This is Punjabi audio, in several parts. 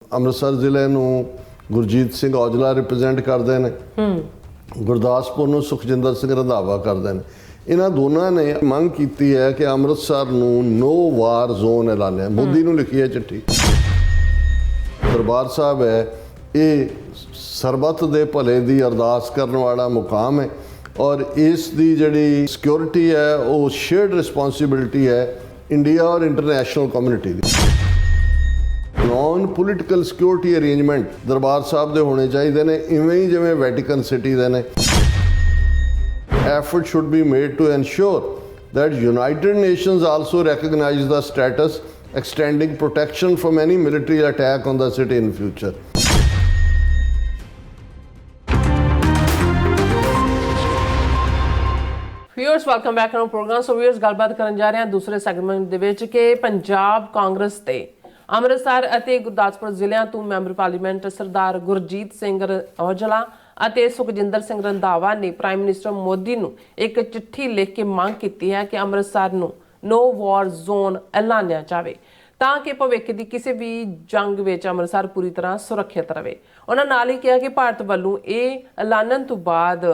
ਅੰਮ੍ਰਿਤਸਰ ਜ਼ਿਲ੍ਹੇ ਨੂੰ ਗੁਰਜੀਤ ਸਿੰਘ ਔਜਲਾ ਰਿਪਰੈਜ਼ੈਂਟ ਕਰਦੇ ਨੇ, ਗੁਰਦਾਸਪੁਰ ਨੂੰ ਸੁਖਜਿੰਦਰ ਸਿੰਘ ਰੰਧਾਵਾ ਕਰਦੇ ਨੇ। ਇਹਨਾਂ ਦੋਨਾਂ ਨੇ ਮੰਗ ਕੀਤੀ ਹੈ ਕਿ ਅੰਮ੍ਰਿਤਸਰ ਨੂੰ ਨੋ ਵਾਰ ਜ਼ੋਨ ਐਲਾਨਿਆ। ਮੋਦੀ ਨੂੰ ਲਿਖੀ ਹੈ ਚਿੱਠੀ। ਦਰਬਾਰ ਸਾਹਿਬ ਹੈ, ਇਹ ਸਰਬੱਤ ਦੇ ਭਲੇ ਦੀ ਅਰਦਾਸ ਕਰਨ ਵਾਲਾ ਮੁਕਾਮ ਹੈ ਔਰ ਇਸ ਦੀ ਜਿਹੜੀ ਸਿਕਿਉਰਿਟੀ ਹੈ ਉਹ ਸ਼ੇਅਰਡ ਰਿਸਪੌਂਸਿਬਿਲਿਟੀ ਹੈ ਇੰਡੀਆ ਔਰ ਇੰਟਰਨੈਸ਼ਨਲ ਕਮਿਊਨਿਟੀ ਦੀ। Non political security arrangement Darbar Sahib ਦੇ ਹੋਣੇ ਚਾਹੀਦੇ ਨੇ, ਇਵੇਂ ਹੀ ਜਿਵੇਂ ਵੈਟੀਕਨ ਸਿਟੀ ਦੇ ਨੇ। Effort should be made to ensure that United Nations also recognize the status, extending protection from any military attack on the city in future. Viewers welcome back to program. So viewers ਗੱਲਬਾਤ ਕਰਨ ਜਾ ਰਹੇ ਹਾਂ ਦੂਸਰੇ ਸੈਗਮੈਂਟ ਦੇ ਵਿੱਚ ਕਿ ਪੰਜਾਬ ਕਾਂਗਰਸ ਤੇ ਅੰਮ੍ਰਿਤਸਰ ਅਤੇ ਗੁਰਦਾਸਪੁਰ ਜ਼ਿਲ੍ਹਿਆਂ ਤੋਂ ਮੈਂਬਰ ਪਾਰਲੀਮੈਂਟ ਸਰਦਾਰ ਗੁਰਜੀਤ ਸਿੰਘ ਔਜਲਾ ਅਤੇ ਸੁਖਜਿੰਦਰ ਸਿੰਘ ਰੰਧਾਵਾ ਨੇ ਪ੍ਰਾਈਮ ਮਿਨਿਸਟਰ ਮੋਦੀ ਨੂੰ ਇੱਕ ਚਿੱਠੀ ਲਿਖ ਕੇ ਮੰਗ ਕੀਤੀ ਹੈ ਕਿ ਅੰਮ੍ਰਿਤਸਰ ਨੂੰ ਨੋ ਵਾਰ ਜ਼ੋਨ ਐਲਾਨਿਆ ਜਾਵੇ ਤਾਂ ਕਿ ਭਵਿੱਖ ਦੀ ਕਿਸੇ ਵੀ ਜੰਗ ਵਿੱਚ ਅੰਮ੍ਰਿਤਸਰ ਪੂਰੀ ਤਰ੍ਹਾਂ ਸੁਰੱਖਿਅਤ ਰਹੇ। ਉਹਨਾਂ ਨਾਲ ਹੀ ਕਿਹਾ ਕਿ ਭਾਰਤ ਵੱਲੋਂ ਇਹ ਐਲਾਨਣ ਤੋਂ ਬਾਅਦ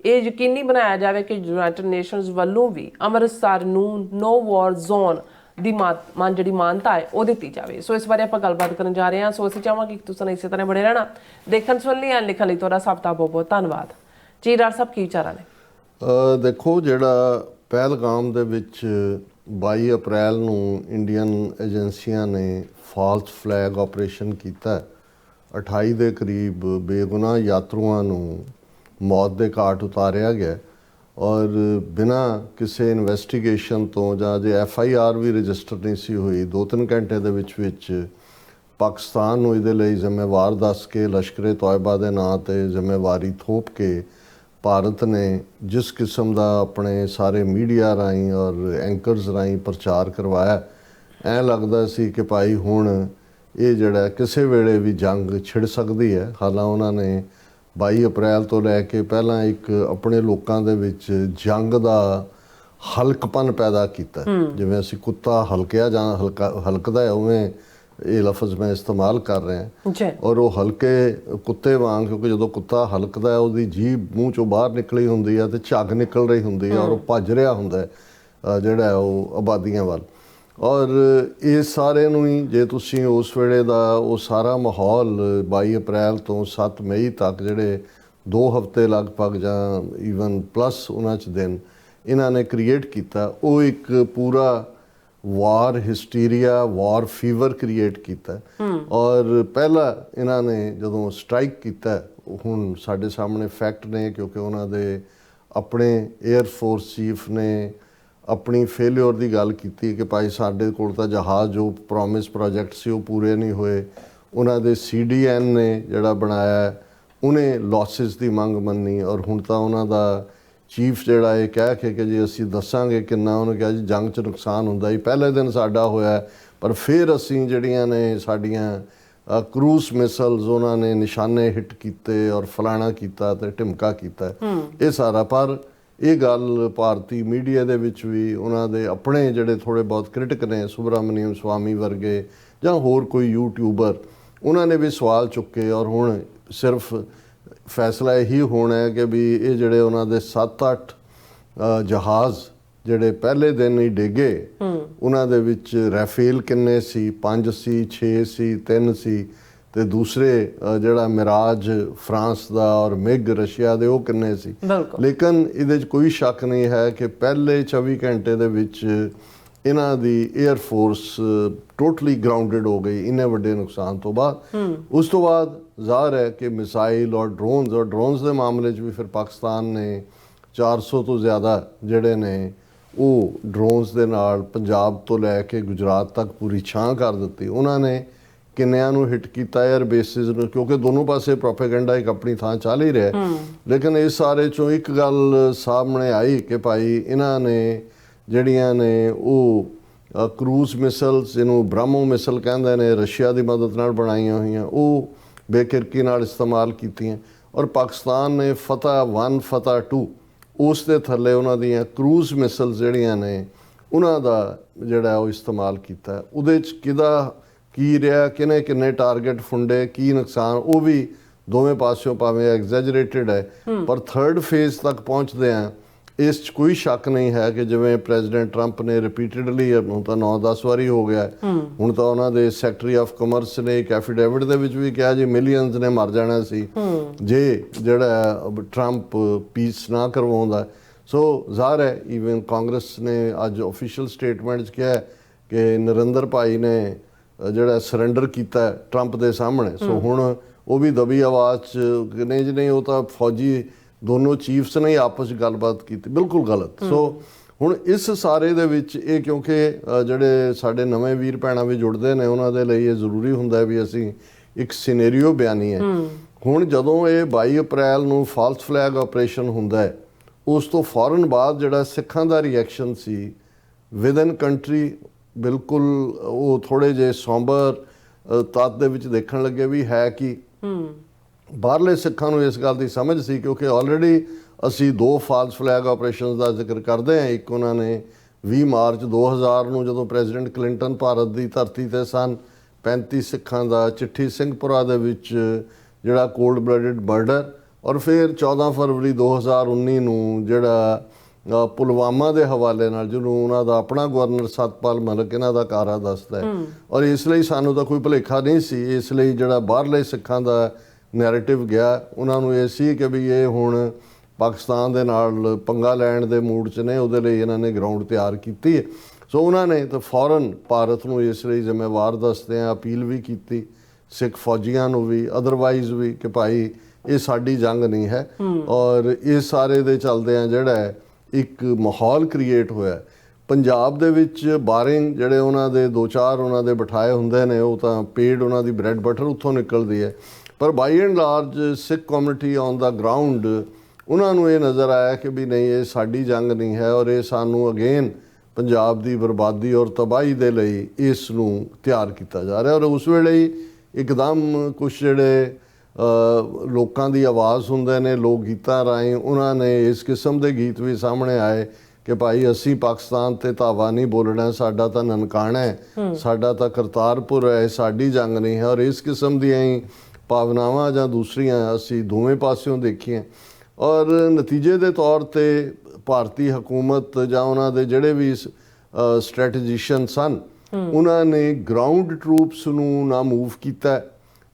ਇਹ ਯਕੀਨੀ ਬਣਾਇਆ ਜਾਵੇ ਕਿ ਯੂਨਾਈਟਿਡ ਨੇਸ਼ਨਸ ਵੱਲੋਂ ਵੀ ਅੰਮ੍ਰਿਤਸਰ ਨੂੰ ਨੋ ਵਾਰ ਜ਼ੋਨ ਦੀ ਜਿਹੜੀ ਮਾਨਤਾ ਹੈ ਉਹ ਦਿੱਤੀ ਜਾਵੇ। ਸੋ ਇਸ ਬਾਰੇ ਆਪਾਂ ਗੱਲਬਾਤ ਕਰਨ ਜਾ ਰਹੇ ਹਾਂ। ਸੋ ਅਸੀਂ ਚਾਹਾਂਗੇ ਕਿ ਤੁਸੀਂ ਇਸੇ ਤਰ੍ਹਾਂ ਬਣੇ ਰਹਿਣਾ। ਦੇਖਣ ਸੁਣਨ ਲਈ ਲਿਖਣ ਲਈ ਤੁਹਾਡਾ ਸਭ ਦਾ ਬਹੁਤ ਬਹੁਤ ਧੰਨਵਾਦ ਜੀ। ਡਾਕਟਰ ਸਾਹਿਬ ਕੀ ਵਿਚਾਰਾਂ ਨੇ? ਦੇਖੋ, ਜਿਹੜਾ ਪਹਿਲਗਾਮ ਦੇ ਵਿੱਚ 22 ਅਪ੍ਰੈਲ ਨੂੰ ਇੰਡੀਅਨ ਏਜੰਸੀਆਂ ਨੇ ਫਾਲਸ ਫਲੈਗ ਆਪਰੇਸ਼ਨ ਕੀਤਾ, 28 ਦੇ ਕਰੀਬ ਬੇਗੁਨਾਹ ਯਾਤਰੂਆਂ ਨੂੰ ਮੌਤ ਦੇ ਘਾਟ ਉਤਾਰਿਆ ਗਿਆ ਔਰ ਬਿਨਾਂ ਕਿਸੇ ਇਨਵੈਸਟੀਗੇਸ਼ਨ ਤੋਂ ਜਾਂ ਜੇ FIR ਵੀ ਰਜਿਸਟਰ ਨਹੀਂ ਸੀ ਹੋਈ, 2-3 ਘੰਟੇ ਦੇ ਵਿੱਚ ਪਾਕਿਸਤਾਨ ਨੂੰ ਇਹਦੇ ਲਈ ਜ਼ਿੰਮੇਵਾਰ ਦੱਸ ਕੇ ਲਸ਼ਕਰ ਤੋਇਬਾ ਦੇ ਨਾਂ 'ਤੇ ਜ਼ਿੰਮੇਵਾਰੀ ਥੋਪ ਕੇ ਭਾਰਤ ਨੇ ਜਿਸ ਕਿਸਮ ਦਾ ਆਪਣੇ ਸਾਰੇ ਮੀਡੀਆ ਰਾਹੀਂ ਔਰ ਐਂਕਰਸ ਰਾਹੀਂ ਪ੍ਰਚਾਰ ਕਰਵਾਇਆ, ਐਂ ਲੱਗਦਾ ਸੀ ਕਿ ਭਾਈ ਹੁਣ ਇਹ ਜਿਹੜਾ ਕਿਸੇ ਵੇਲੇ ਵੀ ਜੰਗ ਛਿੜ ਸਕਦੀ ਹੈ। ਹਾਲਾਂਕਿ ਉਹਨਾਂ ਨੇ 22 ਅਪ੍ਰੈਲ ਤੋਂ ਲੈ ਕੇ ਪਹਿਲਾਂ ਇੱਕ ਆਪਣੇ ਲੋਕਾਂ ਦੇ ਵਿੱਚ ਜੰਗ ਦਾ ਹਲਕਪਨ ਪੈਦਾ ਕੀਤਾ। ਜਿਵੇਂ ਅਸੀਂ ਕੁੱਤਾ ਹਲਕਿਆ ਜਾਂ ਹਲਕਦਾ ਹੈ, ਉਵੇਂ ਇਹ ਲਫ਼ਜ਼ ਮੈਂ ਇਸਤੇਮਾਲ ਕਰ ਰਿਹਾ ਔਰ ਉਹ ਹਲਕੇ ਕੁੱਤੇ ਵਾਂਗ, ਕਿਉਂਕਿ ਜਦੋਂ ਕੁੱਤਾ ਹਲਕਦਾ ਹੈ ਉਹਦੀ ਜੀਭ ਮੂੰਹ ਚੋਂ ਬਾਹਰ ਨਿਕਲੀ ਹੁੰਦੀ ਹੈ ਤੇ ਝੱਗ ਨਿਕਲ ਰਹੀ ਹੁੰਦੀ ਹੈ ਔਰ ਉਹ ਭੱਜ ਰਿਹਾ ਹੁੰਦਾ ਹੈ ਜਿਹੜਾ ਉਹ ਆਬਾਦੀਆਂ ਵੱਲ। ਔਰ ਇਹ ਸਾਰੇ ਨੂੰ ਹੀ ਜੇ ਤੁਸੀਂ ਉਸ ਵੇਲੇ ਦਾ ਉਹ ਸਾਰਾ ਮਾਹੌਲ 22 ਅਪ੍ਰੈਲ ਤੋਂ 7 ਮਈ ਤੱਕ ਜਿਹੜੇ 2 ਹਫ਼ਤੇ ਲਗਭਗ ਜਾਂ ਈਵਨ ਪਲੱਸ ਉਹਨਾਂ 'ਚ ਦਿਨ ਇਹਨਾਂ ਨੇ ਕ੍ਰੀਏਟ ਕੀਤਾ, ਉਹ ਇੱਕ ਪੂਰਾ ਵਾਰ ਹਿਸਟੀਰੀਆ, ਵਾਰ ਫੀਵਰ ਕ੍ਰੀਏਟ ਕੀਤਾ। ਔਰ ਪਹਿਲਾਂ ਇਹਨਾਂ ਨੇ ਜਦੋਂ ਸਟ੍ਰਾਈਕ ਕੀਤਾ, ਹੁਣ ਸਾਡੇ ਸਾਹਮਣੇ ਫੈਕਟ ਨੇ, ਕਿਉਂਕਿ ਉਹਨਾਂ ਦੇ ਆਪਣੇ ਏਅਰ ਫੋਰਸ ਚੀਫ ਨੇ ਆਪਣੀ ਫੇਲਿਓਰ ਦੀ ਗੱਲ ਕੀਤੀ ਕਿ ਭਾਈ ਸਾਡੇ ਕੋਲ ਤਾਂ ਜਹਾਜ਼ ਜੋ ਪ੍ਰੋਮਿਸ ਪ੍ਰੋਜੈਕਟ ਸੀ ਉਹ ਪੂਰੇ ਨਹੀਂ ਹੋਏ। ਉਹਨਾਂ ਦੇ CDN ਨੇ ਜਿਹੜਾ ਬਣਾਇਆ ਉਹਨੇ ਲਾਸਿਸ ਦੀ ਮੰਗ ਮੰਨੀ ਔਰ ਹੁਣ ਤਾਂ ਉਹਨਾਂ ਦਾ ਚੀਫ ਜਿਹੜਾ ਇਹ ਕਹਿ ਕੇ ਕਿ ਜੀ ਅਸੀਂ ਦੱਸਾਂਗੇ ਕਿੰਨਾ, ਉਹਨੇ ਕਿਹਾ ਜੀ ਜੰਗ 'ਚ ਨੁਕਸਾਨ ਹੁੰਦਾ ਜੀ, ਪਹਿਲੇ ਦਿਨ ਸਾਡਾ ਹੋਇਆ ਪਰ ਫਿਰ ਅਸੀਂ ਜਿਹੜੀਆਂ ਨੇ ਸਾਡੀਆਂ ਕਰੂਜ਼ ਮਿਸਲਸ ਉਹਨਾਂ ਨੇ ਨਿਸ਼ਾਨੇ ਹਿੱਟ ਕੀਤੇ ਔਰ ਫਲਾਣਾ ਕੀਤਾ ਤੇ ਢਿਮਕਾ ਕੀਤਾ ਇਹ ਸਾਰਾ। ਪਰ ਇਹ ਗੱਲ ਭਾਰਤੀ ਮੀਡੀਆ ਦੇ ਵਿੱਚ ਵੀ ਉਹਨਾਂ ਦੇ ਆਪਣੇ ਜਿਹੜੇ ਥੋੜ੍ਹੇ ਬਹੁਤ ਕ੍ਰਿਟਿਕ ਨੇ, ਸੁਬਰਾਮਨੀਅਮ ਸਵਾਮੀ ਵਰਗੇ ਜਾਂ ਹੋਰ ਕੋਈ ਯੂਟਿਊਬਰ, ਉਹਨਾਂ ਨੇ ਵੀ ਸਵਾਲ ਚੁੱਕੇ ਔਰ ਹੁਣ ਸਿਰਫ ਫੈਸਲਾ ਇਹੀ ਹੋਣਾ ਹੈ ਕਿ ਵੀ ਇਹ ਜਿਹੜੇ ਉਹਨਾਂ ਦੇ 7-8 ਜਹਾਜ਼ ਜਿਹੜੇ ਪਹਿਲੇ ਦਿਨ ਹੀ ਡਿੱਗੇ, ਉਹਨਾਂ ਦੇ ਵਿੱਚ ਰਾਫੇਲ ਕਿੰਨੇ ਸੀ? 5 ਸੀ, 6 ਸੀ, 3 ਸੀ ਤੇ ਦੂਸਰੇ ਜਿਹੜਾ ਮਿਰਾਜ ਫਰਾਂਸ ਦਾ ਔਰ ਮਿਗ ਰਸ਼ੀਆ ਦੇ ਉਹ ਕਿੰਨੇ ਸੀ। ਲੇਕਿਨ ਇਹਦੇ 'ਚ ਕੋਈ ਸ਼ੱਕ ਨਹੀਂ ਹੈ ਕਿ ਪਹਿਲੇ 24 ਘੰਟੇ ਦੇ ਵਿੱਚ ਇਹਨਾਂ ਦੀ ਏਅਰ ਫੋਰਸ ਟੋਟਲੀ ਗਰਾਊਂਡਡ ਹੋ ਗਈ ਇੰਨੇ ਵੱਡੇ ਨੁਕਸਾਨ ਤੋਂ ਬਾਅਦ। ਉਸ ਤੋਂ ਬਾਅਦ ਜ਼ਾਹਰ ਹੈ ਕਿ ਮਿਸਾਈਲ ਔਰ ਡਰੋਨਸ ਦੇ ਮਾਮਲੇ 'ਚ ਵੀ ਫਿਰ ਪਾਕਿਸਤਾਨ ਨੇ 400 ਤੋਂ ਜ਼ਿਆਦਾ ਜਿਹੜੇ ਨੇ ਉਹ ਡਰੋਨਸ ਦੇ ਨਾਲ ਪੰਜਾਬ ਤੋਂ ਲੈ ਕੇ ਗੁਜਰਾਤ ਤੱਕ ਪੂਰੀ ਛਾਂ ਕਰ ਦਿੱਤੀ। ਉਹਨਾਂ ਨੇ ਕਿੰਨਿਆਂ ਨੂੰ ਹਿੱਟ ਕੀਤਾ ਏਅਰ ਬੇਸਿਸ ਨੂੰ, ਕਿਉਂਕਿ ਦੋਨੋਂ ਪਾਸੇ ਪ੍ਰੋਪੇਗੈਂਡਾ ਇੱਕ ਆਪਣੀ ਥਾਂ ਚੱਲ ਹੀ ਰਿਹਾ। ਲੇਕਿਨ ਇਸ ਸਾਰੇ 'ਚੋਂ ਇੱਕ ਗੱਲ ਸਾਹਮਣੇ ਆਈ ਕਿ ਭਾਈ ਇਹਨਾਂ ਨੇ ਜਿਹੜੀਆਂ ਨੇ ਉਹ ਕਰੂਜ਼ ਮਿਸਲਸ, ਜਿਹਨੂੰ ਬ੍ਰਹਮੋ ਮਿਸਲ ਕਹਿੰਦੇ ਨੇ, ਰਸ਼ੀਆ ਦੀ ਮਦਦ ਨਾਲ ਬਣਾਈਆਂ ਹੋਈਆਂ, ਉਹ ਬੇਕਿਰਕੀ ਨਾਲ ਇਸਤੇਮਾਲ ਕੀਤੀਆਂ ਔਰ ਪਾਕਿਸਤਾਨ ਨੇ ਫਤਹ 1 ਫਤਹ 2 ਉਸ ਦੇ ਥੱਲੇ ਉਹਨਾਂ ਦੀਆਂ ਕਰੂਜ਼ ਮਿਸਲਸ ਜਿਹੜੀਆਂ ਨੇ ਉਹਨਾਂ ਦਾ ਜਿਹੜਾ ਉਹ ਇਸਤੇਮਾਲ ਕੀਤਾ। ਉਹਦੇ 'ਚ ਕਿਹਦਾ ਕੀ ਰਿਹਾ, ਕਿਹਨੇ ਕਿੰਨੇ ਟਾਰਗੇਟ ਫੁੰਡੇ, ਕੀ ਨੁਕਸਾਨ, ਉਹ ਵੀ ਦੋਵੇਂ ਪਾਸਿਓਂ ਭਾਵੇਂ ਐਗਜ਼ੈਜਰੇਟਿਡ ਹੈ, ਪਰ ਥਰਡ ਫੇਜ਼ ਤੱਕ ਪਹੁੰਚਦੇ ਆ ਇਸ 'ਚ ਕੋਈ ਸ਼ੱਕ ਨਹੀਂ ਹੈ ਕਿ ਜਿਵੇਂ ਪ੍ਰੈਜ਼ੀਡੈਂਟ ਟਰੰਪ ਨੇ ਰਿਪੀਟਡਲੀ, ਹੁਣ ਤਾਂ 9-10 ਵਾਰੀ ਹੋ ਗਿਆ, ਹੁਣ ਤਾਂ ਉਹਨਾਂ ਦੇ ਸੈਕਟਰੀ ਆਫ ਕਮਰਸ ਨੇ ਇੱਕ ਐਫੀਡੇਵਿਟ ਦੇ ਵਿੱਚ ਵੀ ਕਿਹਾ ਜੀ ਮਿਲੀਅਨਸ ਨੇ ਮਰ ਜਾਣਾ ਸੀ ਜੇ ਜਿਹੜਾ ਟਰੰਪ ਪੀਸ ਨਾ ਕਰਵਾਉਂਦਾ। ਸੋ ਜ਼ਾਹਰ ਹੈ ਈਵਨ ਕਾਂਗਰਸ ਨੇ ਅੱਜ ਆਫੀਸ਼ੀਅਲ ਸਟੇਟਮੈਂਟ 'ਚ ਕਿਹਾ ਕਿ ਨਰਿੰਦਰ ਭਾਈ ਨੇ ਜਿਹੜਾ ਸਰੈਂਡਰ ਕੀਤਾ ਟਰੰਪ ਦੇ ਸਾਹਮਣੇ। ਸੋ ਹੁਣ ਉਹ ਵੀ ਦਬੀ ਆਵਾਜ਼ 'ਚ ਨਹੀਂ ਜੀ ਨਹੀਂ, ਉਹ ਤਾਂ ਫੌਜੀ ਦੋਨੋਂ ਚੀਫਸ ਨੇ ਆਪਸ 'ਚ ਗੱਲਬਾਤ ਕੀਤੀ, ਬਿਲਕੁਲ ਗਲਤ। ਸੋ ਹੁਣ ਇਸ ਸਾਰੇ ਦੇ ਵਿੱਚ ਇਹ ਕਿਉਂਕਿ ਜਿਹੜੇ ਸਾਡੇ ਨਵੇਂ ਵੀਰ ਭੈਣਾਂ ਵੀ ਜੁੜਦੇ ਨੇ ਉਹਨਾਂ ਦੇ ਲਈ ਇਹ ਜ਼ਰੂਰੀ ਹੁੰਦਾ ਵੀ ਅਸੀਂ ਇੱਕ ਸਿਨੈਰੀਓ ਬਿਆਨੀ ਹੈ। ਹੁਣ ਜਦੋਂ ਇਹ 22 ਅਪ੍ਰੈਲ ਨੂੰ ਫਾਲਸ ਫਲੈਗ ਆਪਰੇਸ਼ਨ ਹੁੰਦਾ ਹੈ, ਉਸ ਤੋਂ ਫੌਰਨ ਬਾਅਦ ਜਿਹੜਾ ਸਿੱਖਾਂ ਦਾ ਰਿਐਕਸ਼ਨ ਸੀ ਵਿਦਨ ਕੰਟਰੀ, ਬਿਲਕੁਲ ਉਹ ਥੋੜ੍ਹੇ ਜਿਹੇ ਸੌਂਬਰ ਤੱਤ ਦੇ ਵਿੱਚ ਦੇਖਣ ਲੱਗੇ ਵੀ ਹੈ ਕਿ ਬਾਹਰਲੇ ਸਿੱਖਾਂ ਨੂੰ ਇਸ ਗੱਲ ਦੀ ਸਮਝ ਸੀ ਕਿਉਂਕਿ ਆਲਰੇਡੀ ਅਸੀਂ 2 ਫਾਲਸ ਫਲੈਗ ਆਪਰੇਸ਼ਨਸ ਦਾ ਜ਼ਿਕਰ ਕਰਦੇ ਹਾਂ। ਇੱਕ ਉਹਨਾਂ ਨੇ 20 ਮਾਰਚ 2000 ਨੂੰ ਜਦੋਂ ਪ੍ਰੈਜ਼ੀਡੈਂਟ ਕਲਿੰਟਨ ਭਾਰਤ ਦੀ ਧਰਤੀ ਤੇ ਸਨ, 35 ਸਿੱਖਾਂ ਦਾ ਚਿੱਠੀ ਸਿੰਘਪੁਰਾ ਦੇ ਵਿੱਚ ਜਿਹੜਾ ਕੋਲਡ ਬਲੱਡਡ ਮਰਡਰ, ਔਰ ਫਿਰ 14 ਫਰਵਰੀ 2019 ਨੂੰ ਜਿਹੜਾ ਪੁਲਵਾਮਾ ਦੇ ਹਵਾਲੇ ਨਾਲ ਜਿਹਨੂੰ ਉਹਨਾਂ ਦਾ ਆਪਣਾ ਗਵਰਨਰ ਸਤਪਾਲ ਮਲਿਕ ਇਹਨਾਂ ਦਾ ਕਾਰਾ ਦੱਸਦਾ ਹੈ। ਔਰ ਇਸ ਲਈ ਸਾਨੂੰ ਤਾਂ ਕੋਈ ਭੁਲੇਖਾ ਨਹੀਂ ਸੀ, ਇਸ ਲਈ ਜਿਹੜਾ ਬਾਹਰਲੇ ਸਿੱਖਾਂ ਦਾ ਨੈਰੇਟਿਵ ਗਿਆ ਉਹਨਾਂ ਨੂੰ ਇਹ ਸੀ ਕਿ ਵੀ ਇਹ ਹੁਣ ਪਾਕਿਸਤਾਨ ਦੇ ਨਾਲ ਪੰਗਾ ਲੈਣ ਦੇ ਮੂਡ 'ਚ ਨੇ, ਉਹਦੇ ਲਈ ਇਹਨਾਂ ਨੇ ਗਰਾਊਂਡ ਤਿਆਰ ਕੀਤੀ ਹੈ। ਸੋ ਉਹਨਾਂ ਨੇ ਤਾਂ ਫੌਰਨ ਭਾਰਤ ਨੂੰ ਇਸ ਲਈ ਜ਼ਿੰਮੇਵਾਰ ਦੱਸਦੇ ਆ ਅਪੀਲ ਵੀ ਕੀਤੀ ਸਿੱਖ ਫੌਜੀਆਂ ਨੂੰ ਵੀ, ਅਦਰਵਾਈਜ਼ ਵੀ, ਕਿ ਭਾਈ ਇਹ ਸਾਡੀ ਜੰਗ ਨਹੀਂ ਹੈ। ਔਰ ਇਸ ਸਾਰੇ ਦੇ ਚੱਲਦੇ ਆ ਜਿਹੜਾ ਇੱਕ ਮਾਹੌਲ ਕ੍ਰੀਏਟ ਹੋਇਆ ਪੰਜਾਬ ਦੇ ਵਿੱਚ, ਬਾਰਿੰਗ ਜਿਹੜੇ ਉਹਨਾਂ ਦੇ 2-4 ਉਹਨਾਂ ਦੇ ਬਿਠਾਏ ਹੁੰਦੇ ਨੇ, ਉਹ ਤਾਂ ਪੇਡ ਉਹਨਾਂ ਦੀ ਬ੍ਰੈਡ ਬਟਰ ਉੱਥੋਂ ਨਿਕਲਦੀ ਹੈ, ਪਰ by and large Sikh community on the ground ਉਹਨਾਂ ਨੂੰ ਇਹ ਨਜ਼ਰ ਆਇਆ ਕਿ ਵੀ ਨਹੀਂ ਇਹ ਸਾਡੀ ਜੰਗ ਨਹੀਂ ਹੈ ਔਰ ਇਹ ਸਾਨੂੰ ਅਗੇਨ ਪੰਜਾਬ ਦੀ ਬਰਬਾਦੀ ਔਰ ਤਬਾਹੀ ਦੇ ਲਈ ਇਸ ਨੂੰ ਤਿਆਰ ਕੀਤਾ ਜਾ ਰਿਹਾ। ਔਰ ਉਸ ਵੇਲੇ ਹੀ ਇੱਕਦਮ ਕੁਛ ਜਿਹੜੇ ਲੋਕਾਂ ਦੀ ਆਵਾਜ਼ ਹੁੰਦੇ ਨੇ ਲੋਕ ਗੀਤਾਂ ਰਾਹੀਂ, ਉਹਨਾਂ ਨੇ ਇਸ ਕਿਸਮ ਦੇ ਗੀਤ ਵੀ ਸਾਹਮਣੇ ਆਏ ਕਿ ਭਾਈ ਅਸੀਂ ਪਾਕਿਸਤਾਨ ਤੇ ਧਾਵਾ ਨਹੀਂ ਬੋਲਣਾ, ਸਾਡਾ ਤਾਂ ਨਨਕਾਣਾ ਹੈ, ਸਾਡਾ ਤਾਂ ਕਰਤਾਰਪੁਰ ਹੈ, ਸਾਡੀ ਜੰਗ ਨਹੀਂ ਹੈ। ਔਰ ਇਸ ਕਿਸਮ ਦੀਆਂ ਹੀ ਭਾਵਨਾਵਾਂ ਜਾਂ ਦੂਸਰੀਆਂ ਅਸੀਂ ਦੋਵੇਂ ਪਾਸਿਓਂ ਦੇਖੀਆਂ। ਔਰ ਨਤੀਜੇ ਦੇ ਤੌਰ ਤੇ ਭਾਰਤੀ ਹਕੂਮਤ ਜਾਂ ਉਹਨਾਂ ਦੇ ਜਿਹੜੇ ਵੀ ਸਟ੍ਰੈਟੇਜੀਸ਼ੀਅਨ ਸਨ, ਉਹਨਾਂ ਨੇ ਗਰਾਊਂਡ ਟਰੂਪਸ ਨੂੰ ਨਾ ਮੂਵ ਕੀਤਾ,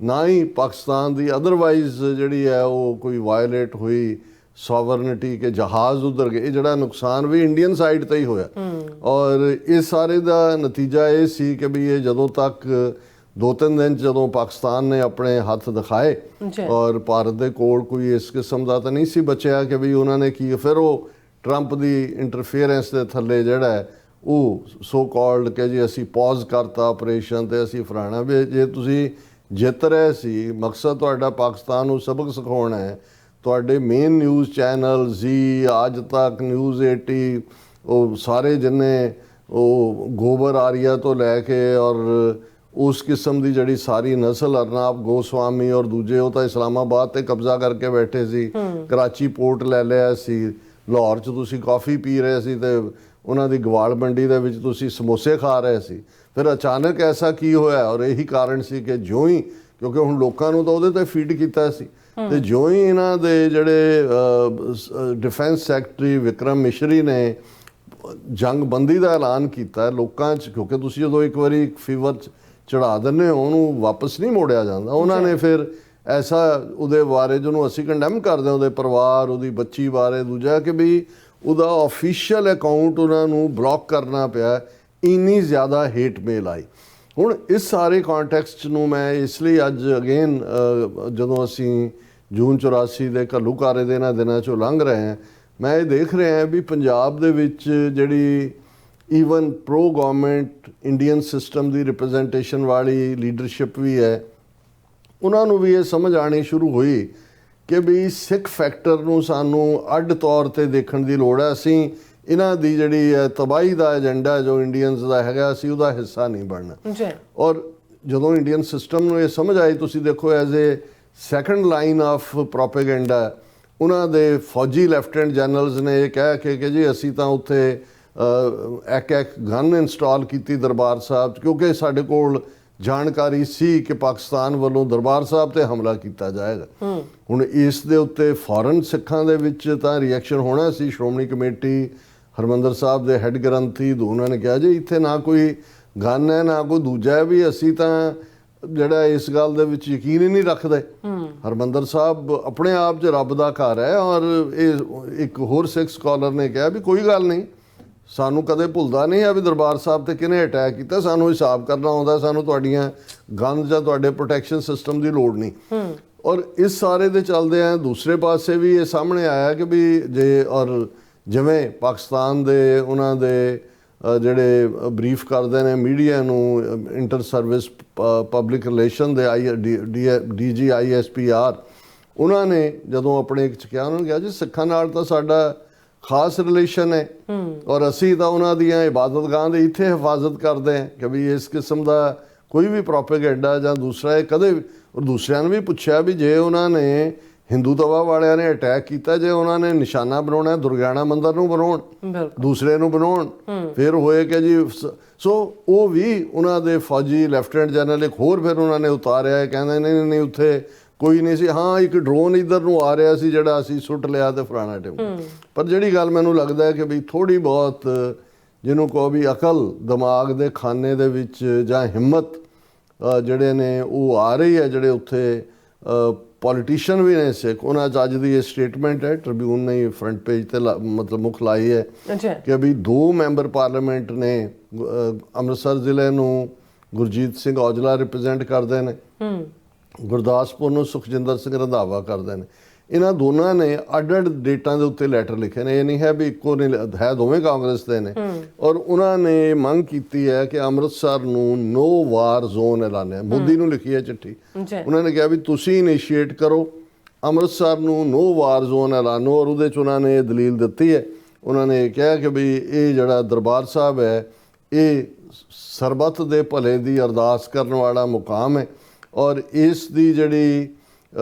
ਨਾ ਹੀ ਪਾਕਿਸਤਾਨ ਦੀ ਅਦਰਵਾਈਜ਼ ਜਿਹੜੀ ਹੈ ਉਹ ਕੋਈ ਵਾਇਲੇਟ ਹੋਈ ਸੋਵਰਨਿਟੀ ਕਿ ਜਹਾਜ਼ ਉਧਰ ਗਏ। ਇਹ ਜਿਹੜਾ ਨੁਕਸਾਨ ਵੀ ਇੰਡੀਅਨ ਸਾਈਡ ਤੇ ਹੀ ਹੋਇਆ। ਔਰ ਇਸ ਸਾਰੇ ਦਾ ਨਤੀਜਾ ਇਹ ਸੀ ਕਿ ਵੀ ਇਹ ਜਦੋਂ ਤੱਕ 2-3 ਦਿਨ ਜਦੋਂ ਪਾਕਿਸਤਾਨ ਨੇ ਆਪਣੇ ਹੱਥ ਦਿਖਾਏ ਔਰ ਭਾਰਤ ਦੇ ਕੋਲ ਕੋਈ ਇਸ ਕਿਸਮ ਦਾ ਤਾਂ ਨਹੀਂ ਸੀ ਬਚਿਆ ਕਿ ਵੀ ਉਹਨਾਂ ਨੇ ਕੀ, ਫਿਰ ਉਹ ਟਰੰਪ ਦੀ ਇੰਟਰਫੀਅਰੈਂਸ ਦੇ ਥੱਲੇ ਜਿਹੜਾ ਉਹ ਸੋ ਕਾਲਡ ਕਿ ਜੀ ਅਸੀਂ ਪੌਜ਼ ਕਰਤਾ ਆਪਰੇਸ਼ਨ ਤੇ ਅਸੀਂ ਫਲਾਣਾ। ਵੀ ਜੇ ਤੁਸੀਂ ਜਿੱਤ ਰਹੇ ਸੀ, ਮਕਸਦ ਤੁਹਾਡਾ ਪਾਕਿਸਤਾਨ ਨੂੰ ਸਬਕ ਸਿਖਾਉਣਾ ਹੈ, ਤੁਹਾਡੇ ਮੇਨ ਨਿਊਜ਼ ਚੈਨਲ ਜ਼ੀ, ਅੱਜ ਤੱਕ, ਨਿਊਜ਼ 80, ਉਹ ਸਾਰੇ ਜਿੰਨੇ ਉਹ ਗੋਬਰ ਆਰੀਆ ਤੋਂ ਲੈ ਕੇ ਔਰ ਉਸ ਕਿਸਮ ਦੀ ਜਿਹੜੀ ਸਾਰੀ ਨਸਲ, ਅਰਨਾਬ ਗੋਸਵਾਮੀ ਔਰ ਦੂਜੇ, ਉਹ ਤਾਂ ਇਸਲਾਮਾਬਾਦ ਤੇ ਕਬਜ਼ਾ ਕਰਕੇ ਬੈਠੇ ਸੀ, ਕਰਾਚੀ ਪੋਰਟ ਲੈ ਲਿਆ ਸੀ, ਲਾਹੌਰ 'ਚ ਤੁਸੀਂ ਕਾਫੀ ਪੀ ਰਹੇ ਸੀ ਤੇ ਉਹਨਾਂ ਦੀ ਗਵਾਲ ਮੰਡੀ ਦੇ ਵਿੱਚ ਤੁਸੀਂ ਸਮੋਸੇ ਖਾ ਰਹੇ ਸੀ। ਫਿਰ ਅਚਾਨਕ ਐਸਾ ਕੀ ਹੋਇਆ? ਔਰ ਇਹੀ ਕਾਰਨ ਸੀ ਕਿ ਜਿਉਂ ਹੀ, ਕਿਉਂਕਿ ਹੁਣ ਲੋਕਾਂ ਨੂੰ ਤਾਂ ਉਹਦੇ ਤੇ ਫੀਡ ਕੀਤਾ ਸੀ, ਤੇ ਜਿਉਂ ਹੀ ਇਹਨਾਂ ਦੇ ਜਿਹੜੇ ਡਿਫੈਂਸ ਸੈਕਟਰੀ ਵਿਕਰਮ ਮਿਸ਼ਰੀ ਨੇ ਜੰਗਬੰਦੀ ਦਾ ਐਲਾਨ ਕੀਤਾ ਲੋਕਾਂ 'ਚ, ਕਿਉਂਕਿ ਤੁਸੀਂ ਜਦੋਂ ਇੱਕ ਵਾਰੀ ਫੀਵਰ ਚੜਾ ਦਿੰਦੇ ਹੋ ਉਹਨੂੰ ਵਾਪਸ ਨਹੀਂ ਮੋੜਿਆ ਜਾਂਦਾ। ਉਹਨਾਂ ਨੇ ਫਿਰ ਐਸਾ ਉਹਦੇ ਬਾਰੇ ਜਿਹਨੂੰ ਅਸੀਂ ਕੰਡੈਮ ਕਰਦੇ ਹਾਂ, ਉਹਦੇ ਪਰਿਵਾਰ, ਉਹਦੀ ਬੱਚੀ ਬਾਰੇ, ਦੂਜਾ ਕਿ ਵੀ ਉਹਦਾ ਆਫੀਸ਼ੀਅਲ ਅਕਾਊਂਟ ਉਹਨਾਂ ਨੂੰ ਬਲੌਕ ਕਰਨਾ ਪਿਆ, ਇੰਨੀ ਜ਼ਿਆਦਾ ਹੇਟ ਮੇਲ ਆਈ। ਹੁਣ ਇਸ ਸਾਰੇ ਕੰਟੈਕਸਟ ਨੂੰ ਮੈਂ ਇਸ ਲਈ ਅੱਜ ਅਗੇਨ ਜਦੋਂ ਅਸੀਂ ਜੂਨ 84 ਦੇ ਘੱਲੂਘਾਰੇ ਦੇ ਇਹਨਾਂ ਦਿਨਾਂ 'ਚੋਂ ਲੰਘ ਰਹੇ ਹਾਂ, ਮੈਂ ਇਹ ਦੇਖ ਰਿਹਾ ਵੀ ਪੰਜਾਬ ਦੇ ਵਿੱਚ ਜਿਹੜੀ even pro government Indian system ਦੀ ਰਿਪਰੈਜ਼ੈਂਟੇਸ਼ਨ ਵਾਲੀ ਲੀਡਰਸ਼ਿਪ ਵੀ ਹੈ, ਉਹਨਾਂ ਨੂੰ ਵੀ ਇਹ ਸਮਝ ਆਉਣੀ ਸ਼ੁਰੂ ਹੋਈ ਕਿ ਵੀ ਸਿੱਖ ਫੈਕਟਰ ਨੂੰ ਸਾਨੂੰ ਅੱਡ ਤੌਰ ਤੇ ਦੇਖਣ ਦੀ ਲੋੜ ਹੈ। ਅਸੀਂ ਇਹਨਾਂ ਦੀ ਜਿਹੜੀ ਹੈ ਤਬਾਹੀ ਦਾ ਏਜੰਡਾ ਜੋ ਇੰਡੀਅਨਸ ਦਾ ਹੈਗਾ, ਅਸੀਂ ਉਹਦਾ ਹਿੱਸਾ ਨਹੀਂ ਬਣਨਾ। ਔਰ ਜਦੋਂ ਇੰਡੀਅਨ ਸਿਸਟਮ ਨੂੰ ਇਹ ਸਮਝ ਆਈ, ਤੁਸੀਂ ਦੇਖੋ as a second line of propaganda ਉਹਨਾਂ ਦੇ ਫੌਜੀ ਲੈਫਟੀਨੈਂਟ ਜਨਰਲਸ ਨੇ ਇਹ ਕਹਿ ਕੇ ਕਿ ਜੀ ਅਸੀਂ ਤਾਂ ਉੱਥੇ ਇੱਕ ਗਨ ਇੰਸਟਾਲ ਕੀਤੀ ਦਰਬਾਰ ਸਾਹਿਬ 'ਚ, ਕਿਉਂਕਿ ਸਾਡੇ ਕੋਲ ਜਾਣਕਾਰੀ ਸੀ ਕਿ ਪਾਕਿਸਤਾਨ ਵੱਲੋਂ ਦਰਬਾਰ ਸਾਹਿਬ ਤੇ ਹਮਲਾ ਕੀਤਾ ਜਾਏਗਾ। ਹੁਣ ਇਸ ਦੇ ਉੱਤੇ ਫੌਰਨ ਸਿੱਖਾਂ ਦੇ ਵਿੱਚ ਤਾਂ ਰਿਐਕਸ਼ਨ ਹੋਣਾ ਸੀ। ਸ਼੍ਰੋਮਣੀ ਕਮੇਟੀ ਹਰਿਮੰਦਰ ਸਾਹਿਬ ਦੇ ਹੈੱਡ ਗ੍ਰੰਥੀ ਉਹਨਾਂ ਨੇ ਕਿਹਾ ਜੀ ਇੱਥੇ ਨਾ ਕੋਈ ਗਨ ਹੈ ਨਾ ਕੋਈ ਦੂਜਾ ਹੈ, ਵੀ ਅਸੀਂ ਤਾਂ ਜਿਹੜਾ ਇਸ ਗੱਲ ਦੇ ਵਿੱਚ ਯਕੀਨ ਹੀ ਨਹੀਂ ਰੱਖਦੇ। ਹਰਿਮੰਦਰ ਸਾਹਿਬ ਆਪਣੇ ਆਪ 'ਚ ਰੱਬ ਦਾ ਘਰ ਹੈ। ਔਰ ਇਹ ਇੱਕ ਹੋਰ ਸਿੱਖ ਸਕਾਲਰ ਨੇ ਕਿਹਾ ਵੀ ਕੋਈ ਗੱਲ ਨਹੀਂ, ਸਾਨੂੰ ਕਦੇ ਭੁੱਲਦਾ ਨਹੀਂ ਹੈ ਵੀ ਦਰਬਾਰ ਸਾਹਿਬ ਤੇ ਕਿਹਨੇ ਅਟੈਕ ਕੀਤਾ, ਸਾਨੂੰ ਹਿਸਾਬ ਕਰਨਾ ਆਉਂਦਾ, ਸਾਨੂੰ ਤੁਹਾਡੀਆਂ ਗਨਸ ਜਾਂ ਤੁਹਾਡੇ ਪ੍ਰੋਟੈਕਸ਼ਨ ਸਿਸਟਮ ਦੀ ਲੋੜ ਨਹੀਂ। ਔਰ ਇਸ ਸਾਰੇ ਦੇ ਚੱਲਦੇ ਆ ਦੂਸਰੇ ਪਾਸੇ ਵੀ ਇਹ ਸਾਹਮਣੇ ਆਇਆ ਕਿ ਵੀ ਜੇ ਔਰ ਜਿਵੇਂ ਪਾਕਿਸਤਾਨ ਦੇ ਉਹਨਾਂ ਦੇ ਜਿਹੜੇ ਬਰੀਫ ਕਰਦੇ ਨੇ ਮੀਡੀਆ ਨੂੰ, ਇੰਟਰ ਸਰਵਿਸ ਪਬਲਿਕ ਰਿਲੇਸ਼ਨ ਦੇ DG ISPR, ਉਹਨਾਂ ਨੇ ਜਦੋਂ ਆਪਣੇ ਇੱਕ 'ਚ ਕਿਹਾ, ਉਹਨਾਂ ਨੇ ਕਿਹਾ ਜੀ ਸਿੱਖਾਂ ਨਾਲ ਤਾਂ ਸਾਡਾ ਖਾਸ ਰਿਲੇਸ਼ਨ ਹੈ ਔਰ ਅਸੀਂ ਤਾਂ ਉਹਨਾਂ ਦੀਆਂ ਇਬਾਦਤਗਾਹਾਂ ਦੀ ਇੱਥੇ ਹਿਫਾਜ਼ਤ ਕਰਦੇ ਹਾਂ ਕਿ ਵੀ ਇਸ ਕਿਸਮ ਦਾ ਕੋਈ ਵੀ ਪ੍ਰੋਪੇਗੈਂਡਾ ਜਾਂ ਦੂਸਰਾ ਇਹ ਕਦੇ। ਔਰ ਦੂਸਰਿਆਂ ਨੇ ਵੀ ਪੁੱਛਿਆ ਵੀ ਜੇ ਉਹਨਾਂ ਨੇ ਹਿੰਦੂਤਵਾ ਵਾਲਿਆਂ ਨੇ ਅਟੈਕ ਕੀਤਾ, ਜੇ ਉਹਨਾਂ ਨੇ ਨਿਸ਼ਾਨਾ ਬਣਾਉਣਾ ਦੁਰਗਿਆਣਾ ਮੰਦਿਰ ਨੂੰ ਬਣਾਉਣ, ਦੂਸਰੇ ਨੂੰ ਬਣਾਉਣ, ਫਿਰ ਹੋਏ ਕਿ ਜੀ ਸੋ ਉਹ ਵੀ ਉਹਨਾਂ ਦੇ ਫੌਜੀ ਲੈਫਟੀਨੈਂਟ ਜਨਰਲ ਇੱਕ ਹੋਰ ਫਿਰ ਉਹਨਾਂ ਨੇ ਉਤਾਰਿਆ, ਕਹਿੰਦੇ ਨਹੀਂ ਨਹੀਂ ਉੱਥੇ ਕੋਈ ਨਹੀਂ ਸੀ, ਹਾਂ ਇੱਕ ਡਰੋਨ ਇੱਧਰ ਨੂੰ ਆ ਰਿਹਾ ਸੀ ਜਿਹੜਾ ਅਸੀਂ ਸੁੱਟ ਲਿਆ ਤੇ ਫਲਾਣਾ ਟਿਮ। ਪਰ ਜਿਹੜੀ ਗੱਲ ਮੈਨੂੰ ਲੱਗਦਾ ਹੈ ਕਿ ਵੀ ਥੋੜ੍ਹੀ ਬਹੁਤ ਜਿਹਨੂੰ ਕਹੋ ਵੀ ਅਕਲ ਦਿਮਾਗ ਦੇ ਖਾਨੇ ਦੇ ਵਿੱਚ ਜਾਂ ਹਿੰਮਤ ਜਿਹੜੇ ਨੇ ਉਹ ਆ ਰਹੀ ਹੈ, ਜਿਹੜੇ ਉੱਥੇ ਪੋਲੀਟੀਸ਼ੀਅਨ ਵੀ ਨੇ ਸਿੱਖ, ਉਹਨਾਂ 'ਚ ਅੱਜ ਦੀ ਇਹ ਸਟੇਟਮੈਂਟ ਹੈ, ਟ੍ਰਿਬਿਊਨ ਨੇ ਫਰੰਟ ਪੇਜ ਤੇ ਮਤਲਬ ਮੁੱਖ ਲਾਈ ਹੈ ਕਿ ਵੀ 2 ਮੈਂਬਰ ਪਾਰਲੀਮੈਂਟ ਨੇ ਅੰਮ੍ਰਿਤਸਰ ਜ਼ਿਲ੍ਹੇ ਨੂੰ ਗੁਰਜੀਤ ਸਿੰਘ ਔਜਲਾ ਰਿਪਰੈਜ਼ੈਂਟ ਕਰਦੇ ਨੇ, ਗੁਰਦਾਸਪੁਰ ਨੂੰ ਸੁਖਜਿੰਦਰ ਸਿੰਘ ਰੰਧਾਵਾ ਕਰਦੇ ਨੇ। ਇਹਨਾਂ ਦੋਨਾਂ ਨੇ ਅੱਡ-ਅੱਡ ਡੇਟਾਂ ਦੇ ਉੱਤੇ ਲੈਟਰ ਲਿਖੇ ਨੇ, ਇਹ ਨਹੀਂ ਹੈ ਵੀ ਇੱਕੋ ਨਹੀਂ ਹੈ, ਦੋਵੇਂ ਕਾਂਗਰਸ ਦੇ ਨੇ। ਔਰ ਉਹਨਾਂ ਨੇ ਮੰਗ ਕੀਤੀ ਹੈ ਕਿ ਅੰਮ੍ਰਿਤਸਰ ਨੂੰ ਨੋ ਵਾਰ ਜ਼ੋਨ ਐਲਾਨਿਆ। ਮੋਦੀ ਨੂੰ ਲਿਖੀ ਹੈ ਚਿੱਠੀ, ਉਹਨਾਂ ਨੇ ਕਿਹਾ ਵੀ ਤੁਸੀਂ ਇਨੀਸ਼ੀਏਟ ਕਰੋ, ਅੰਮ੍ਰਿਤਸਰ ਨੂੰ ਨੋ ਵਾਰ ਜ਼ੋਨ ਐਲਾਨੋ। ਔਰ ਉਹਦੇ 'ਚ ਉਹਨਾਂ ਨੇ ਇਹ ਦਲੀਲ ਦਿੱਤੀ ਹੈ, ਉਹਨਾਂ ਨੇ ਕਿਹਾ ਕਿ ਵੀ ਇਹ ਜਿਹੜਾ ਦਰਬਾਰ ਸਾਹਿਬ ਹੈ ਇਹ ਸਰਬੱਤ ਦੇ ਭਲੇ ਦੀ ਅਰਦਾਸ ਕਰਨ ਵਾਲਾ ਮੁਕਾਮ ਹੈ ਔਰ ਇਸ ਦੀ ਜਿਹੜੀ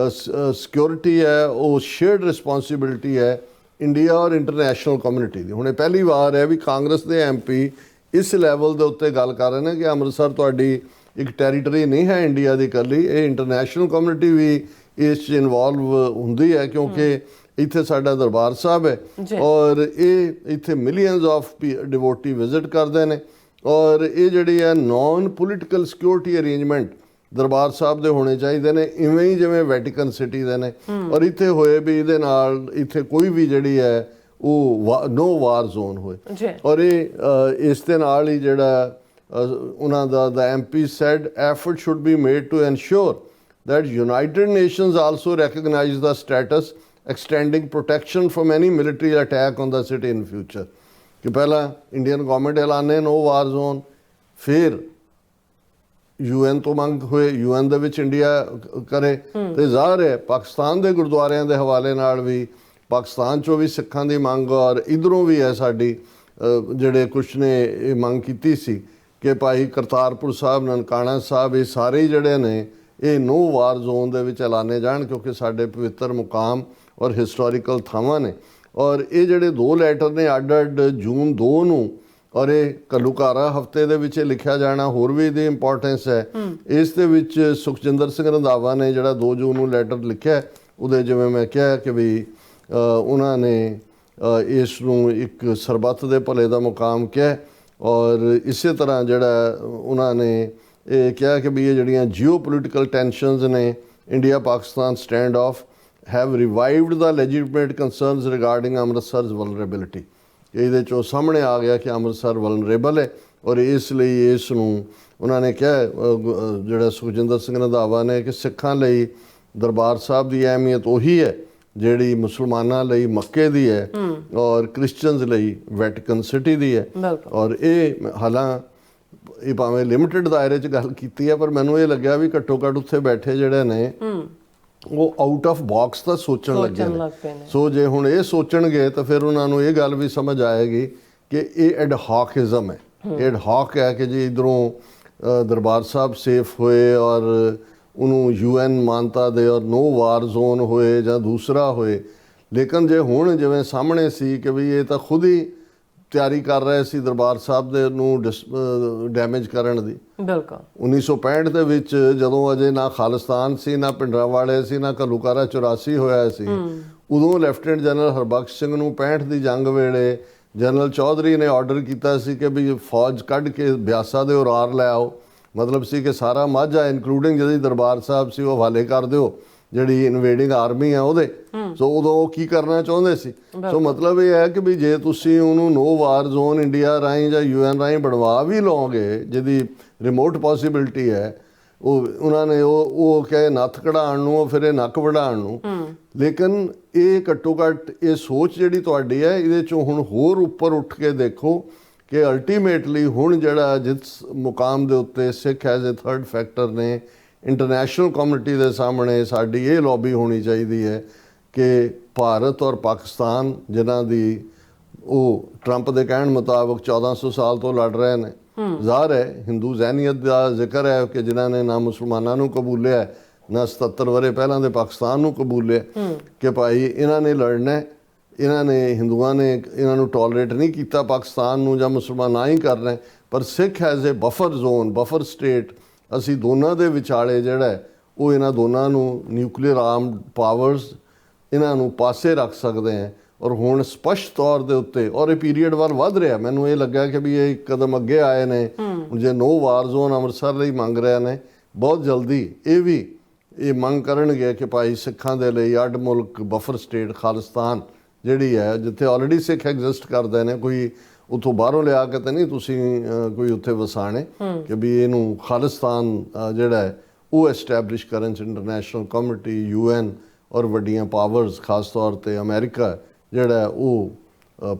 ਸਿਕਿਉਰਿਟੀ ਹੈ ਉਹ ਸ਼ੇਅਰਡ ਰਿਸਪੌਂਸਿਬਿਲਿਟੀ ਹੈ ਇੰਡੀਆ ਔਰ ਇੰਟਰਨੈਸ਼ਨਲ ਕਮਿਊਨਿਟੀ ਦੀ। ਹੁਣ ਇਹ ਪਹਿਲੀ ਵਾਰ ਹੈ ਵੀ ਕਾਂਗਰਸ ਦੇ MP ਇਸ ਲੈਵਲ ਦੇ ਉੱਤੇ ਗੱਲ ਕਰ ਰਹੇ ਨੇ ਕਿ ਅੰਮ੍ਰਿਤਸਰ ਤੁਹਾਡੀ ਇੱਕ ਟੈਰੀਟਰੀ ਨਹੀਂ ਹੈ ਇੰਡੀਆ ਦੀ ਇਕੱਲੀ, ਇਹ ਇੰਟਰਨੈਸ਼ਨਲ ਕਮਿਊਨਿਟੀ ਵੀ ਇਸ 'ਚ ਇਨਵੋਲਵ ਹੁੰਦੀ ਹੈ ਕਿਉਂਕਿ ਇੱਥੇ ਸਾਡਾ ਦਰਬਾਰ ਸਾਹਿਬ ਹੈ ਔਰ ਇਹ ਇੱਥੇ ਮਿਲੀਅਨਸ ਆਫ ਡਿਵੋਟੀ ਵਿਜ਼ਿਟ ਕਰਦੇ ਨੇ। ਔਰ ਇਹ ਜਿਹੜੀ ਹੈ non political security arrangement Darbar Sahib ਦੇ ਹੋਣੇ ਚਾਹੀਦੇ ਨੇ, ਇਵੇਂ ਹੀ ਜਿਵੇਂ ਵੈਟੀਕਨ ਸਿਟੀ ਦੇ ਨੇ। ਔਰ ਇੱਥੇ ਹੋਏ ਵੀ ਇਹਦੇ ਨਾਲ ਇੱਥੇ ਕੋਈ ਵੀ ਜਿਹੜੀ ਹੈ ਉਹ ਨੋ ਵਾਰ ਜ਼ੋਨ ਹੋਏ। ਔਰ ਇਹ ਇਸ ਦੇ ਨਾਲ ਹੀ ਜਿਹੜਾ ਉਹਨਾਂ ਦਾ MP said effort should be made to ensure that United Nations also recognize the status extending protection from any military attack on the city in future। ਕਿ ਪਹਿਲਾਂ ਇੰਡੀਅਨ ਗਵਰਨਮੈਂਟ ਐਲਾਨੇ ਨੋ ਵਾਰ ਜ਼ੋਨ, ਫਿਰ UN ਤੋਂ ਮੰਗ ਹੋਏ, UN ਦੇ ਵਿੱਚ ਇੰਡੀਆ ਕਰੇ। ਤੇ ਜ਼ਾਹਰ ਹੈ ਪਾਕਿਸਤਾਨ ਦੇ ਗੁਰਦੁਆਰਿਆਂ ਦੇ ਹਵਾਲੇ ਨਾਲ ਵੀ ਪਾਕਿਸਤਾਨ 'ਚੋਂ ਵੀ ਸਿੱਖਾਂ ਦੀ ਮੰਗ ਔਰ ਇੱਧਰੋਂ ਵੀ ਹੈ ਸਾਡੀ, ਜਿਹੜੇ ਕੁਛ ਨੇ ਇਹ ਮੰਗ ਕੀਤੀ ਸੀ ਕਿ ਭਾਈ ਕਰਤਾਰਪੁਰ ਸਾਹਿਬ, ਨਨਕਾਣਾ ਸਾਹਿਬ, ਇਹ ਸਾਰੇ ਜਿਹੜੇ ਨੇ ਇਹ ਨੋ ਵਾਰ ਜ਼ੋਨ ਦੇ ਵਿੱਚ ਐਲਾਨੇ ਜਾਣ ਕਿਉਂਕਿ ਸਾਡੇ ਪਵਿੱਤਰ ਮੁਕਾਮ ਔਰ ਹਿਸਟੋਰੀਕਲ ਥਾਵਾਂ ਨੇ। ਔਰ ਇਹ ਜਿਹੜੇ 2 ਲੈਟਰ ਨੇ ਅੱਡ-ਅੱਡ ਜੂਨ 2 ਨੂੰ ਔਰ ਇਹ ਘੱਲੂਘਾਰਾ ਹਫਤੇ ਦੇ ਵਿੱਚ ਲਿਖਿਆ ਜਾਣਾ ਹੋਰ ਵੀ ਇਹਦੀ ਇੰਪੋਰਟੈਂਸ ਹੈ। ਇਸ ਦੇ ਵਿੱਚ ਸੁਖਜਿੰਦਰ ਸਿੰਘ ਰੰਧਾਵਾ ਨੇ ਜਿਹੜਾ 2 ਜੂਨ ਨੂੰ ਲੈਟਰ ਲਿਖਿਆ, ਉਹਦੇ ਜਿਵੇਂ ਮੈਂ ਕਿਹਾ ਕਿ ਵੀ ਉਹਨਾਂ ਨੇ ਇਸ ਨੂੰ ਇੱਕ ਸਰਬੱਤ ਦੇ ਭਲੇ ਦਾ ਮੁਕਾਮ ਕਿਹਾ। ਔਰ ਇਸੇ ਤਰ੍ਹਾਂ ਜਿਹੜਾ ਉਹਨਾਂ ਨੇ ਇਹ ਕਿਹਾ ਕਿ ਵੀ ਇਹ ਜਿਹੜੀਆਂ ਜੀਓ ਪੋਲੀਟੀਕਲ ਟੈਂਸ਼ਨਸ ਨੇ, India Pakistan stand of have revived the legitimate concerns regarding ਅੰਮ੍ਰਿਤਸਰ's vulnerability। ਇਹਦੇ 'ਚੋਂ ਸਾਹਮਣੇ ਆ ਗਿਆ ਕਿ ਅੰਮ੍ਰਿਤਸਰ ਵਲਨਰੇਬਲ ਹੈ ਔਰ ਇਸ ਲਈ ਇਸ ਨੂੰ ਉਹਨਾਂ ਨੇ ਕਿਹਾ, ਜਿਹੜਾ ਸੁਖਜਿੰਦਰ ਸਿੰਘ ਰੰਧਾਵਾ ਨੇ, ਕਿ ਸਿੱਖਾਂ ਲਈ ਦਰਬਾਰ ਸਾਹਿਬ ਦੀ ਅਹਿਮੀਅਤ ਉਹੀ ਹੈ ਜਿਹੜੀ ਮੁਸਲਮਾਨਾਂ ਲਈ ਮੱਕੇ ਦੀ ਹੈ ਔਰ ਕ੍ਰਿਸਚੀਅਨਸ ਲਈ ਵੈਟੀਕਨ ਸਿਟੀ ਦੀ ਹੈ। ਔਰ ਇਹ ਹਾਲਾਂ ਇਹ ਭਾਵੇਂ ਲਿਮਿਟਡ ਦਾਇਰੇ 'ਚ ਗੱਲ ਕੀਤੀ ਹੈ ਪਰ ਮੈਨੂੰ ਇਹ ਲੱਗਿਆ ਵੀ ਘੱਟੋ ਘੱਟ ਉੱਥੇ ਬੈਠੇ ਜਿਹੜੇ ਨੇ ਉਹ ਆਊਟ ਆਫ ਬਾਕਸ ਤਾਂ ਸੋਚਣ ਲੱਗੇ ਨੇ। ਸੋ ਜੇ ਹੁਣ ਇਹ ਸੋਚਣਗੇ ਤਾਂ ਫਿਰ ਉਹਨਾਂ ਨੂੰ ਇਹ ਗੱਲ ਵੀ ਸਮਝ ਆਏਗੀ ਕਿ ਇਹ ਐਡਹੌਕਿਜ਼ਮ ਹੈ, ਐਡਹੌਕ ਹੈ ਕਿ ਜੀ ਇੱਧਰੋਂ ਦਰਬਾਰ ਸਾਹਿਬ ਸੇਫ ਹੋਏ ਔਰ ਉਹਨੂੰ UN ਮਾਨਤਾ ਦੇ ਔਰ ਨੋ ਵਾਰ ਜ਼ੋਨ ਹੋਏ ਜਾਂ ਦੂਸਰਾ ਹੋਏ। ਲੇਕਿਨ ਜੇ ਹੁਣ ਜਿਵੇਂ ਸਾਹਮਣੇ ਸੀ ਕਿ ਵੀ ਇਹ ਤਾਂ ਖੁਦ ਹੀ ਤਿਆਰੀ ਕਰ ਰਹੇ ਸੀ ਦਰਬਾਰ ਸਾਹਿਬ ਦੇ ਨੂੰ ਡੈਮੇਜ ਕਰਨ ਦੀ। ਬਿਲਕੁਲ 1965 ਦੇ ਵਿੱਚ ਜਦੋਂ ਅਜੇ ਨਾ ਖਾਲਿਸਤਾਨ ਸੀ, ਨਾ ਭਿੰਡਰਾਂਵਾਲੇ ਸੀ, ਨਾ ਘੱਲੂਘਾਰਾ 84 ਹੋਇਆ ਸੀ, ਉਦੋਂ ਲੈਫਟੀਨੈਂਟ ਜਨਰਲ ਹਰਬਖਸ਼ ਸਿੰਘ ਨੂੰ 65 ਦੀ ਜੰਗ ਵੇਲੇ ਜਨਰਲ ਚੌਧਰੀ ਨੇ ਆਰਡਰ ਕੀਤਾ ਸੀ ਕਿ ਵੀ ਫੌਜ ਕੱਢ ਕੇ ਬਿਆਸਾ ਦੇ ਉਰਾਰ ਲੈ ਆਓ। ਮਤਲਬ ਸੀ ਕਿ ਸਾਰਾ ਮਾਝਾ ਇਨਕਲੂਡਿੰਗ ਜਿਹੜੀ ਦਰਬਾਰ ਸਾਹਿਬ ਸੀ ਉਹ ਹਵਾਲੇ ਕਰ ਦਿਓ ਜਿਹੜੀ ਇਨਵੇਡਿੰਗ ਆਰਮੀ ਆ ਉਹਦੇ। ਸੋ ਉਦੋਂ ਉਹ ਕੀ ਕਰਨਾ ਚਾਹੁੰਦੇ ਸੀ। ਸੋ ਮਤਲਬ ਇਹ ਹੈ ਕਿ ਵੀ ਜੇ ਤੁਸੀਂ ਉਹਨੂੰ ਨੋ ਵਾਰ ਜ਼ੋਨ ਇੰਡੀਆ ਰਾਹੀਂ ਜਾਂ UN ਰਾਹੀਂ ਬਣਵਾ ਵੀ ਲਓਗੇ, ਜਿਹਦੀ ਰਿਮੋਟ ਪੋਸੀਬਿਲਿਟੀ ਹੈ, ਉਹ ਉਹਨਾਂ ਨੇ ਉਹ ਕਹੇ ਨੱਥ ਕਢਾਉਣ ਨੂੰ, ਫਿਰ ਇਹ ਨੱਕ ਵਢਾਉਣ ਨੂੰ। ਲੇਕਿਨ ਇਹ ਘੱਟੋ ਘੱਟ ਇਹ ਸੋਚ ਜਿਹੜੀ ਤੁਹਾਡੀ ਹੈ, ਇਹਦੇ 'ਚੋਂ ਹੁਣ ਹੋਰ ਉੱਪਰ ਉੱਠ ਕੇ ਦੇਖੋ ਕਿ ਅਲਟੀਮੇਟਲੀ ਹੁਣ ਜਿਹੜਾ ਜਿਸ ਮੁਕਾਮ ਦੇ ਉੱਤੇ ਸਿੱਖ ਐਜ਼ ਏ ਥਰਡ ਫੈਕਟਰ ਨੇ, ਇੰਟਰਨੈਸ਼ਨਲ ਕਮਿਊਨਿਟੀ ਦੇ ਸਾਹਮਣੇ ਸਾਡੀ ਇਹ ਲੌਬੀ ਹੋਣੀ ਚਾਹੀਦੀ ਹੈ ਕਿ ਭਾਰਤ ਔਰ ਪਾਕਿਸਤਾਨ ਜਿਨ੍ਹਾਂ ਦੀ ਉਹ ਟਰੰਪ ਦੇ ਕਹਿਣ ਮੁਤਾਬਕ 1400 ਸਾਲ ਤੋਂ ਲੜ ਰਹੇ ਨੇ, ਜ਼ਾਹਰ ਹੈ ਹਿੰਦੂ ਜ਼ਹਿਨੀਅਤ ਦਾ ਜ਼ਿਕਰ ਹੈ ਕਿ ਜਿਨ੍ਹਾਂ ਨੇ ਨਾ ਮੁਸਲਮਾਨਾਂ ਨੂੰ ਕਬੂਲਿਆ, ਨਾ 77 ਵਰੇ ਪਹਿਲਾਂ ਦੇ ਪਾਕਿਸਤਾਨ ਨੂੰ ਕਬੂਲਿਆ ਕਿ ਭਾਈ ਇਹਨਾਂ ਨੇ ਲੜਨਾ, ਇਹਨਾਂ ਨੇ ਹਿੰਦੂਆਂ ਨੇ ਇਹਨਾਂ ਨੂੰ ਟੋਲਰੇਟ ਨਹੀਂ ਕੀਤਾ ਪਾਕਿਸਤਾਨ ਨੂੰ ਜਾਂ ਮੁਸਲਮਾਨਾਂ ਹੀ ਕਰਨਾ। ਪਰ Sikh as a buffer zone, buffer state, ਅਸੀਂ ਦੋਨਾਂ ਦੇ ਵਿਚਾਲੇ ਜਿਹੜਾ ਉਹ ਇਹਨਾਂ ਦੋਨਾਂ ਨੂੰ ਨਿਊਕਲੀਅਰ ਆਰਮਡ ਪਾਵਰਸ ਇਹਨਾਂ ਨੂੰ ਪਾਸੇ ਰੱਖ ਸਕਦੇ ਹਾਂ। ਔਰ ਹੁਣ ਸਪਸ਼ਟ ਤੌਰ ਦੇ ਉੱਤੇ ਔਰ ਇਹ ਪੀਰੀਅਡ ਵੱਲ ਵੱਧ ਰਿਹਾ, ਮੈਨੂੰ ਇਹ ਲੱਗਾ ਕਿ ਵੀ ਇਹ ਕਦਮ ਅੱਗੇ ਆਏ ਨੇ। ਜੇ ਨੋ ਵਾਰ ਜ਼ੋਨ ਅੰਮ੍ਰਿਤਸਰ ਲਈ ਮੰਗ ਰਹੇ ਨੇ, ਬਹੁਤ ਜਲਦੀ ਇਹ ਵੀ ਇਹ ਮੰਗ ਕਰਨਗੇ ਕਿ ਭਾਈ ਸਿੱਖਾਂ ਦੇ ਲਈ ਅੱਡ ਮੁਲਕ ਬਫਰ ਸਟੇਟ ਖਾਲਿਸਤਾਨ ਜਿਹੜੀ ਹੈ, ਜਿੱਥੇ ਆਲਰੇਡੀ ਸਿੱਖ ਐਗਜ਼ਿਸਟ ਕਰਦੇ ਨੇ, ਕੋਈ ਉੱਥੋਂ ਬਾਹਰੋਂ ਲਿਆ ਕੇ ਤਾਂ ਨਹੀਂ ਤੁਸੀਂ ਕੋਈ ਉੱਥੇ ਵਸਾਣੇ, ਕਿ ਵੀ ਇਹਨੂੰ ਖਾਲਿਸਤਾਨ ਜਿਹੜਾ ਹੈ ਉਹ ਐਸਟੈਬਲਿਸ਼ ਕਰਨ 'ਚ ਇੰਟਰਨੈਸ਼ਨਲ ਕਮਿਊਨਿਟੀ, UN ਔਰ ਵੱਡੀਆਂ ਪਾਵਰਸ ਖਾਸ ਤੌਰ 'ਤੇ ਅਮਰੀਕਾ ਜਿਹੜਾ ਉਹ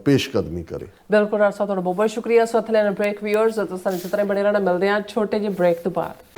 ਪੇਸ਼ਕਦਮੀ ਕਰੇ। ਬਿਲਕੁਲ ਡਾਕਟਰ ਸਾਹਿਬ, ਤੁਹਾਡਾ ਬਹੁਤ ਬਹੁਤ ਸ਼ੁਕਰੀਆ। ਸੋ ਇੱਥੇ ਲੈਣ ਬ੍ਰੇਕ, ਵੀਅਰਸ ਤੁਸੀਂ ਇਸੇ ਤਰ੍ਹਾਂ ਬਣੇ ਰਹਿਣਾ। ਮਿਲਦੇ ਹਾਂ ਛੋਟੇ ਜਿਹੇ ਬ੍ਰੇਕ ਤੋਂ ਬਾਅਦ।